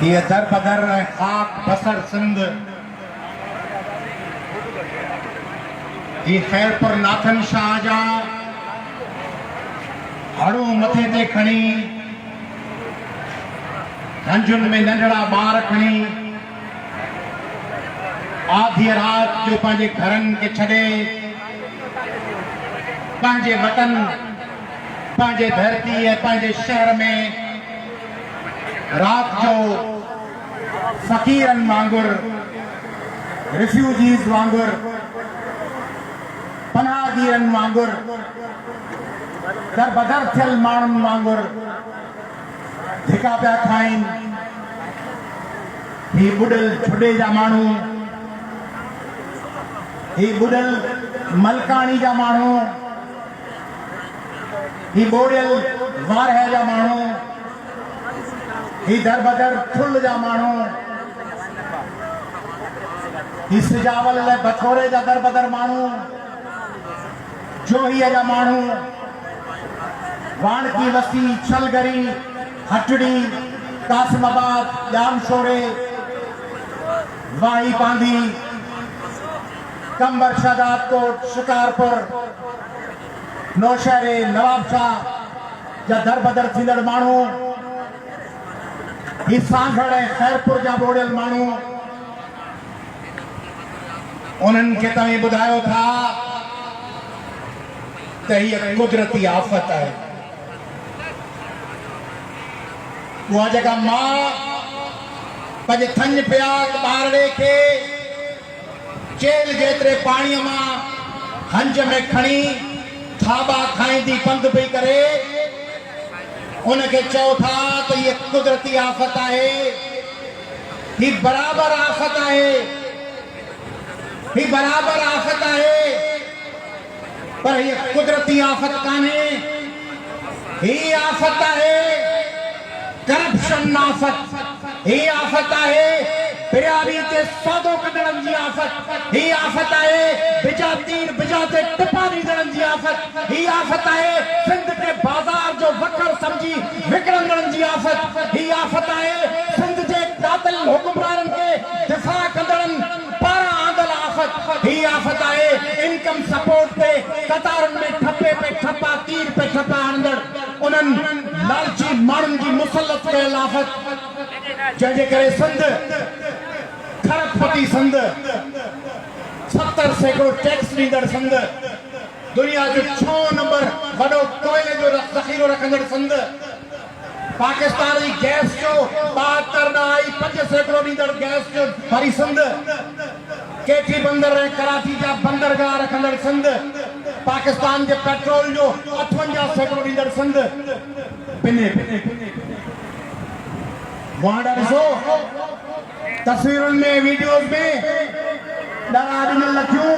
ये दर बदर खाक बसर सिंध ये खैरपुर नाथन शाह जा हड़ू मथे ते खणी हंजुन में नंढड़ा बार खणी आधी रात जो पंहिंजे घरन के छड़े पंहिंजे वतन पंहिंजे धरती ऐं पंहिंजे शहर में रात जो फकीरन वांगुर रिफ्यूजीज वांगुर पनाहगीरन वांगुर दर बदर थियल माण्हुनि वांगुर धिका पिया खाइन ही बुडल छुडे जा माण्हू ही बुडल मलकानी जा माण्हू ही बोड़ियल वारह जा माण्हू ही दर बदर थुल जा माण्हू ही सिजावल बथोरे जा दर बदर माण्हू जोहीअ जा माण्हू वाणकी वसी छलगरी हटड़ी कासिमाबाद जामशोरे वाही पांधी कंबर शादातकोट शिकारपुर नौशहरे नवाबशाह जा दर बदर थींदड़ माण्हू ही सांगड़ ऐं खैरपुर जा बोड़ियल माण्हू उन्हनि खे तव्हां ॿुधायो था त हीअ कुदरती आफ़त आहे। उहा जेका मां पंहिंजे थंज पियाक ॿारड़े खे चेल जेतिरे पाणीअ मां हंज में खणी थाबा खाईंदी पंधु पई करे उनके चओ था तो ये कुदरती आफत है, ही बराबर आफत है, ही बराबर आफत है, पर ये कुदरती आफत काने, ही आफत है करप्शन आफत, ही आफत है बिरारी ते सौदो कढण जी आफत, ही आफत है बिजातीर बिजाते टिपा ॾींदड़नि जी आफत, ही आफत है सिंध के बाजार जो वकर समझी विकिणंदड़नि जी आफत, ही आफत है सिंध जे कातिल हुकुमराननि के दिफ़ा कंदड़नि पारां आंदल आफत, ही आफत है इनकम सपोर्ट ते कतारुनि में ठपे पे ठपा तीर पे ठपा हणंदड़ उन्हनि लालची माण्हुनि जी मुसलत कयल आफत, जंहिंजे करे सिंध खरबपति सिंध 70% टैक्स ॾींदड़ सिंध दुनिया जो 6 नंबर वॾो कोयले जो ज़ख़ीरो रखंदड़ सिंध पाकिस्तान जी गैस जो 72.5% ॾींदड़ गैस जो भरी सिंध केटी बंदर ऐं कराची जा बंदरगाह रखंदड़ सिंध पाकिस्तान जे पेट्रोल जो 58% ॾींदड़ सिंध पिने वहां ॾिसो तस्वीरुनि में वीडियोस में ॾाढा ॾिनल लखियूं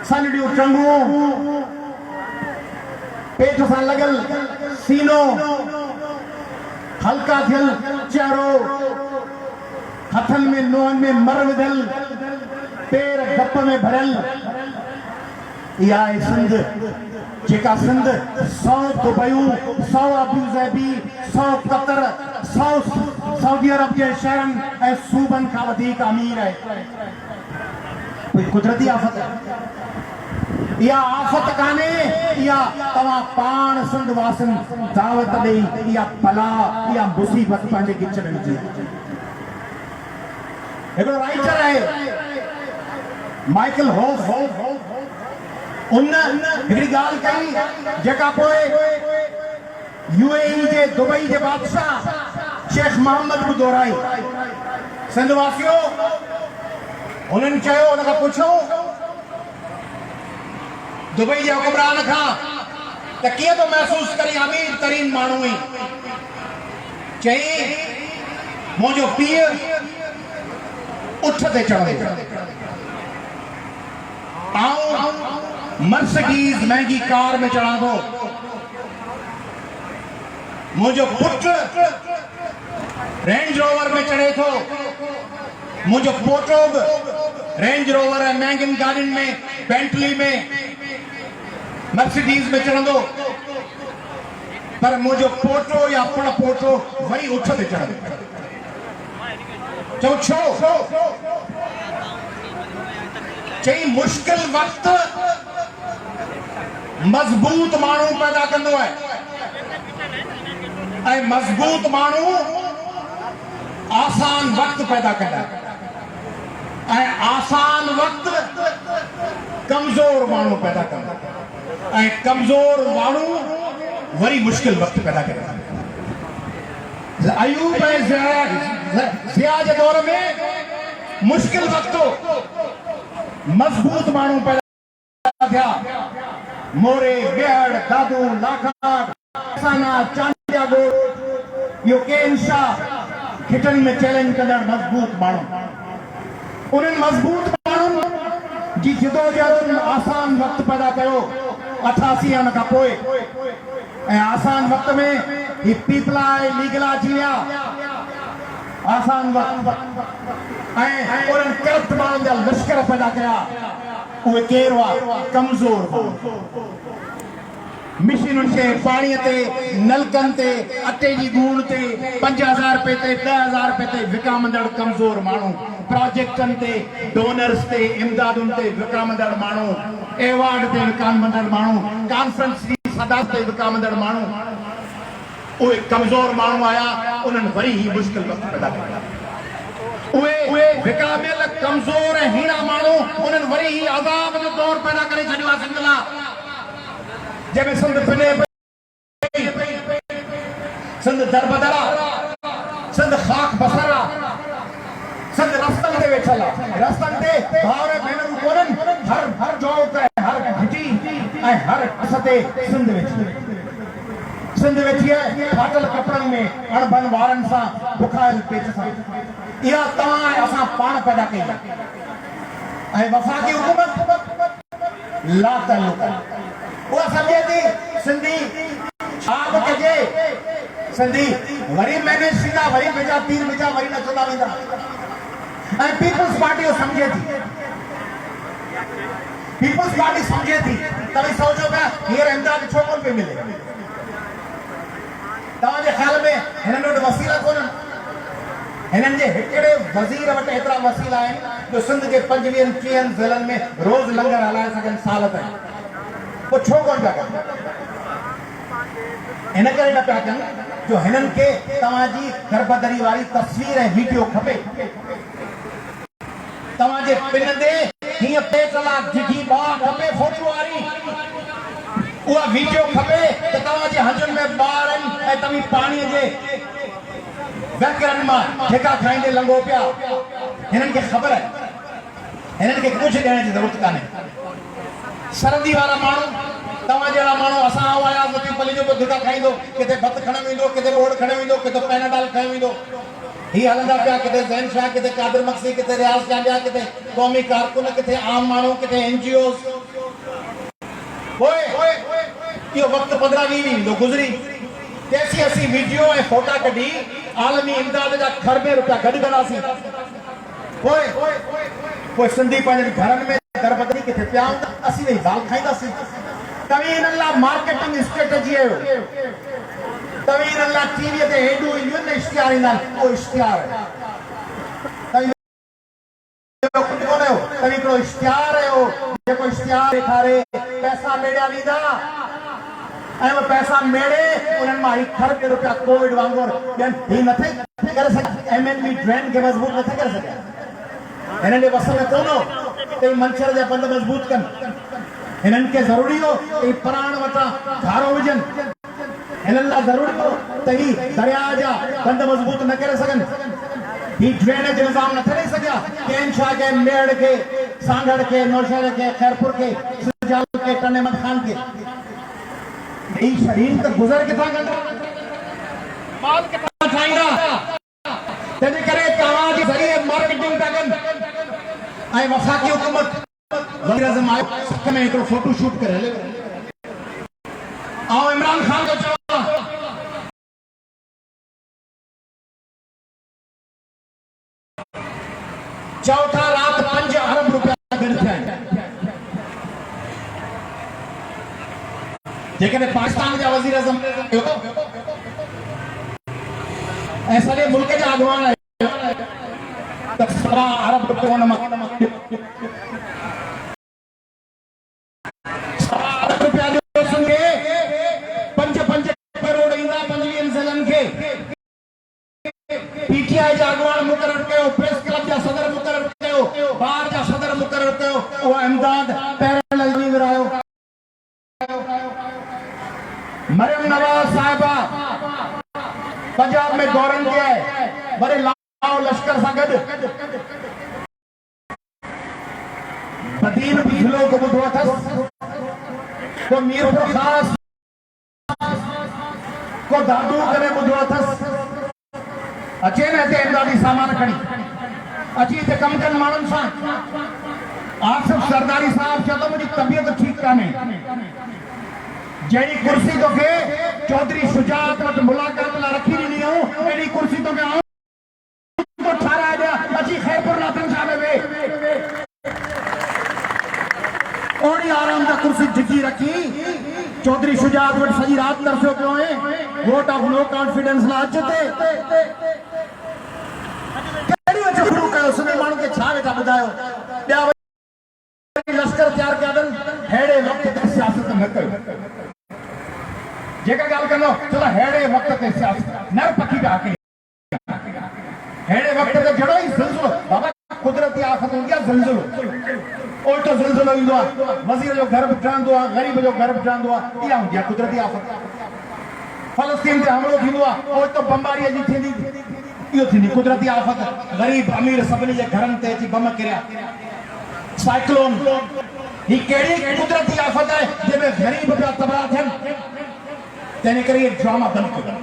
सनड़ियूं टंगूं पेट सां लॻल सीनो हल्का थियल चेहरो हथनि में नोहनि में मर विधल पेर गप में भरियल इहा आहे सिंध जेका सिंध 100 दुबयूं 100 अबू ज़ैबी 100 कतर 100 सऊदी अरब के शहरनि ऐं सूबनि खां वधीक अमीर आहे। कोई कुदरती आफ़त आहे, इहा आफ़त कान्हे, इहा तव्हां पाण सिंध वासिन दावत ॾेई इहा बला इहा मुसीबत पंहिंजे गिच में विझी। हिकिड़ो राइटर आहे माइकल होफ उन हिकिड़ी ॻाल्हि कई जेका पोइ यूएई जे दुबई जे बादशाह शेख मोहम्मद बि दोहराई। सिंध वासियो उन्हनि चयो उन खां पुछो दुबई जे हुकुमरान खां त कीअं थो महसूस करी अमीर तरीन माण्हू हुई, चई मुंहिंजो पीउ उठ ते चढ़ंदो ऐं मर्सिडीज़ महंगी कार में चढ़ा दो, मुझे पुट रेंज रोवर में चढ़े थो, मुझे पोटो रेंज रोवर है महंगी गाड़ियुनि में बेंटली में मर्सिडीज़ में चढ़ंदो, पर मुझे पोटो या पण पोटो वरी उठ ते चढ़ चो छो चई मुश्किल वक्त मजबूत मानू पैदा कंदो है ऐं मजबूत मानू आसान वक्त पैदा कंदा है ऐं आसान वक्त कमजोर मानू पैदा कंदा ऐं कमजोर मानू वरी मुश्किल वक्त पैदा कंदा। अयूब ऐं ज़िया जे दौर में मुश्किल वक्त मजबूत मानू पैदा थिया। मोरे बेहड़ दादू लाखाट साना चांदिया गोड़ यो केन शाह खिटन में चैलेंज कंदड़ मजबूत मानू उन्हनि मजबूत मानू जी जिदोजहद आसान वक्त पैदा कयो 88 खां पोइ ऐं आसान वक्त में ही पीपला ऐं लीगला जी विया आसान वक्त ऐं उन्हनि करप्ट माण्हुनि जा लश्कर पैदा कया। उहे केरु हुआ कमज़ोर मिशीनुनि खे पाणीअ ते नलकनि ते अटे जी गूण ते 5000 रुपए ते 10,000 रुपए ते विकामंदड़ कमज़ोर माण्हू प्रोजेक्टनि ते डोनर्स ते इमदादुनि ते विकामंदड़ माण्हू एवॉर्ड ते विकामंदड़ माण्हू कॉन्फ्रेंस जी सदात ते विकामंदड़ माण्हू उहे कमज़ोर माण्हू आया उन्हनि वरी ही मुश्किल वक्त पैदा कया। उहे विकामियल कमज़ोर ऐं हीणा माण्हू उन्हनि वरी ही अज़ाब जो दौर पैदा करे छॾियो आहे सिंधला जंहिंमें सिंध फिने पई सिंध दरबदरा सिंध ख़ाक बसरा सिंध रस्तनि ते वेठल आहे रस्तनि ते भाउर भेनरूं कोन्हनि हर चौक हर घिटी ऐं हर अस ते सिंध वेठी आहे फाटल कपड़नि में अणबन वारनि सां बुखायल पेट सां इहा तव्हां ऐं असां पाण पैदा कई ऐं वफ़ाक़ी हुकूमत ला ताल्लुक़ उहा सम्झे थी सिंधी छा बि कजे सिंधी वरी मैनेज थींदा वरी बेजा तीर बेजा वरी नचंदा वेंदा ऐं पीपल्स पार्टी सम्झे थी पीपल्स पार्टी सम्झे थी तव्हां सोचो पिया हींअर इमदाद छो कोन पियो मिले तव्हांजे ख़्याल में हिननि वटि वसीला कोन्हनि हिननि जे हिकिड़े वज़ीर वटि एतिरा वसीला आहिनि जो सिंध जे 25-30 ज़िलनि में रोज़ लंगर हलाए सघनि साल ताईं पोइ छो कोन पिया कनि हिन करे न पिया कनि जो हिननि खे तव्हांजी गर्भदरी वारी तस्वीर ऐं वीडियो खपे तव्हांजे पिन ते हीअं पेटला डिघी ॿार खपे फोटो वारी उहा वीडियो खपे त तव्हांजे हंजुनि में ॿार आहिनि ऐं तव्हीं पाणीअ जे वहकरनि मां ठेका खाईंदे लंघो पिया हिननि खे ख़बर आहे हिननि खे कुझु ॾियण जी ज़रूरत कान्हे सरदी वारा माण्हू तव्हां जहिड़ा माण्हू असां आयासीं पली जो धिका खाईंदो किथे भत खणी वेंदो किथे बोर्ड खणी वेंदो किथे पैनाडाल खणी वेंदो ही हलंदा पिया किथे ज़ैन शाह किथे कादिर मक्सी किथे रियाज़ चांडिया किथे क़ौमी कारकुन किथे आम माण्हू किथे NGOs इहो वक़्तु 15-20 ईंदो गुज़री कैसी असीं वीडियो ऐं फोटा कढी आलमी इमदाद जा खरबे रुपया गॾु कंदासीं पोइ सिंधी पंहिंजनि घरनि में दरबदरी किथे पिया हूंदा असीं वेही दाल खाईंदासीं तव्हीं हिननि लाइ मार्केटिंग स्ट्रेटेजी आहियो तव्हीं हिननि लाइ टीवीअ ते हेॾियूं ईंदियूं आहिनि इश्तिहार ईंदा आहिनि उहो इश्तिहार तव्हीं हिकिड़ो इश्तिहार आहियो जेको इश्तिहार ॾेखारे पैसा मेड़िया ॾींदा ऐं उहे पैसा मेड़े उन्हनि मां हिकु खरब रुपया कोविड वांगुरु ॾियनि ही नथे करे सघे MNB ड्रेन खे मज़बूत नथे करे सघे हिननि जे वस में कोन हो त मंछर जा बंद मज़बूत कनि हिननि खे ज़रूरी हो त प्राण वटां घारो विझनि हिननि लाइ ज़रूरी हो त ही दरिया जा बंद मज़बूत न करे सघनि ही ड्रेनेज निज़ाम न ठाहे सघिया केन शाह के मेड़ के सांगड़ के नौशहर के खैरपुर के सुजाल के टनेमत खान के ई शरीर त गुज़र किथां कंदा माल किथां ठाहींदा तंहिंजे करे तव्हांजे ज़रिए मार्केटिंग था कनि ऐं वफ़ाक़ी हुकूमत वज़ीर आज़म आयो सख में हिकिड़ो फोटो शूट करे हले ऐं इमरान खान जो चवां चौथा रात 5 अरब रुपया गॾु थिया आहिनि जेकॾहिं पाकिस्तान जा वज़ीर आज़म ऐं सॼे मुल्क जा अॻवान त 17 अरब रुपया ॾियोसुनि खे 5 करोड़ ईंदा 25 ज़िलनि खे पीटीआई जा अॻवान मुक़ररु कयो, प्रेस क्लब जा सदर मुक़ररु कयो, बार जा सदर मुक़ररु कयो, उहो इमदाद पैरल विरायो। मरियम नवाज साहिबा पंजाब में दौरन किया है, बड़े लाओ लश्कर सां गॾु बदीन बिजलो को ॿुधो अथसि, को मीरपुर ख़ास को दादू करे ॿुधो अथसि। अचे न हिते इमदादी सामान खणी अची हिते कमु कनि माण्हुनि सां। आसिफ सरदारी साहब चयो मुंहिंजी तबियत ठीकु कान्हे, जहिड़ी कुर्सी तोखे चौधरी शुजात वटि मुलाक़ात लाइ रखी ॾिनी हुयूं, अहिड़ी कुर्सी तोखे ठाराए ॾियां, अची ख़ैरपुर नातन शाह में वेह। ओड़ी आराम सां कुर्सी ढिकी रखी चौधरी शुजात वटि सॼी राति तरसियो पियो आहे, वोट ऑफ नो कॉन्फिडेंस लाइ अचे कहिड़ियूं चुखड़ू कयो सिंधी माण्हुनि खे छा वेठा ॿुधायो। ॿिया लश्कर तयारु कया अथनि, अहिड़े वक़्त ते सियासत न कयो। जेका ॻाल्हि कंदो चलो अहिड़े वक़्त ते सियासत नर पखी पिया कई, अहिड़े वक़्त ते जहिड़ो ई ज़िलज़िलो बाबा कुदरती आफ़त हूंदी आहे, ज़िलज़िलो उल्टो ज़िलज़िलो ईंदो आहे, वज़ीर जो घर बि ठहंदो आहे, ग़रीब जो घर बि ठहंदो आहे, इहा हूंदी आहे कुदरती आफ़त। फ़लस्तीन ते हमलो थींदो आहे, उल्टो बमबारी जी थींदी, इहो थींदी कुदरती आफ़त। ग़रीब अमीर सभिनी जे घरनि ते अची बम किरिया, साइक्लोन। ही कहिड़ी कुदरती आफ़त आहे जंहिंमें ग़रीब पिया तबाह थियनि। तंहिं करे इहे ड्रामा बंदि कयो,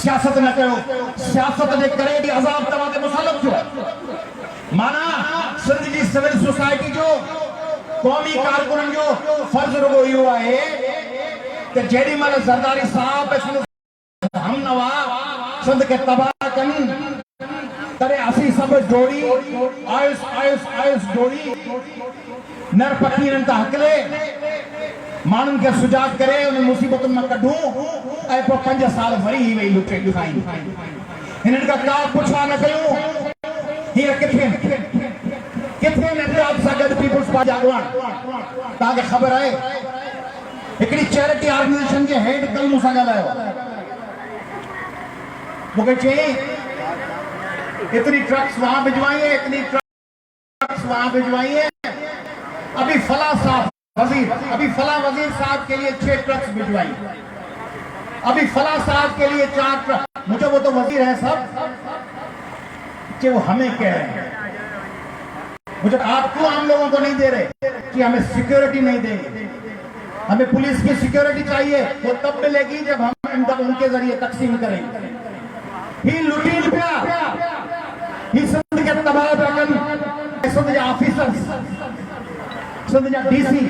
सियासत न कयो। सियासत जे करे बि अज़ाब तव्हां ते मुसलत थियो। माना सिंध जी सिविल सोसाइटी जो क़ौमी कारकुननि जो फर्ज़ रुगो इहो आहे त जेॾी महिल ज़रदारी साहब हमनवा सिंध खे तबाह कनि, तॾहिं असीं सभु जोड़ी आयुस जोड़ी नर पखीरनि तां हकले माण्हुनि खे सुजाग करे उन मुसीबतुनि मां कढूं ऐं पोइ 5 साल वरी वही लुटे खाईं। हिननि खां का पुछा न कयूं हीअ किथे इम्तियाज़ सां गॾु पीपुल्स पार्टी जा अॻवान। तव्हांखे ख़बर आहे हिकिड़ी चैरिटी ऑर्गेनाइजेशन जे हेड कल मूंसां ॻाल्हायो, मूंखे चयईं इतनी ट्रक्स वहां भिजवाई है, इतनी ट्रक्स वहां भिजवाई है, अभी फला साहब वजीर, अभी फला वजीर साहब के लिए 6 ट्रक्स भिजवाई, अभी फला साहब के लिए 4 ट्रक। मुझे वो तो वजीर है सब कि वो हमें कह रहे हैं, मुझे आप क्यों हम लोगों को नहीं दे रहे कि हमें सिक्योरिटी नहीं देंगे, हमें पुलिस की सिक्योरिटी चाहिए, वो तब मिलेगी जब हम उनके जरिए तकसीम करेंगे। ही लुटीन पिया, ही सिंध के तबाह पिया कनि, सिंध जा ऑफिसर्स, सिंध जा डीसी,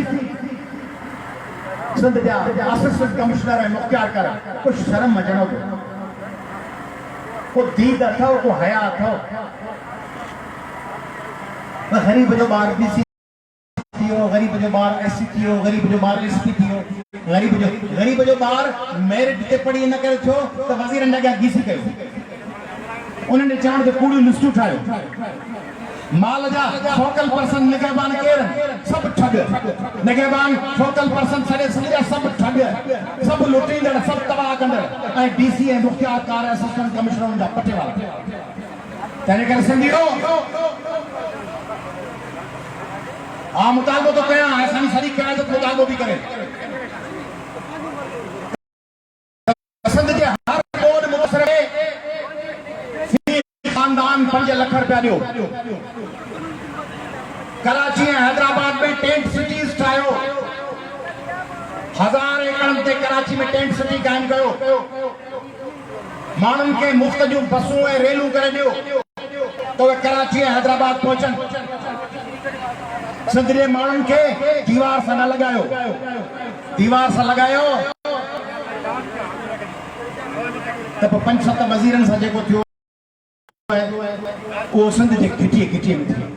सिंध जा असिस्टेंट कमिश्नर ऐं मुख्तियार कर, कुछ शर्म अचणो पियो, को दीद अथव, को हया अथव। ग़रीब जो ॿार डीसी थियो, ग़रीब जो ॿार एससी थियो, ग़रीब जो ॿार एसपी थियो, ग़रीब जो ॿार मेरिट ते पढ़ी न करे थियो त वज़ीरनि अॻियां गीसी कयो, उन्हनि चवण ते कूड़ियूं लिस्टूं ठाहियो। माल जा फोकल पर्सन निगहबान केरु, सभु ठग निगहबान, फोकल पर्सन सॼे सिंध जा सभु ठग, सभु लुटींदड़, सभु तबाह कंदड़, ऐं डीसी ऐं मुख्तियार कार असिस्टेंट कमिश्नर जा पटेवाला। तंहिं करे सिंधियो हा मुतालबो तो कयां, असांजी सॼी क़यादत मुतालबो बि करे। सिंध जे हर बोर्ड मुबसरे खानदान 5 लाख रुपया ॾियो। कराची ऐं हैदराबाद में टेंट सिटीज़ ठाहियो, 1000 एकड़नि ते कराची में टेंट सिटी काइम कयो, माण्हुनि खे मुफ़्त जूं बसूं ऐं रेलूं करे ॾियो त उहे कराची ऐं हैदराबाद पहुचनि। सिंध जे माण्हुनि खे दीवार सां न लॻायो, दीवार सां लॻायो त पोइ 5-7 वज़ीरनि सां जेको थियो उहो सिंध जे घिटीअ में थियो।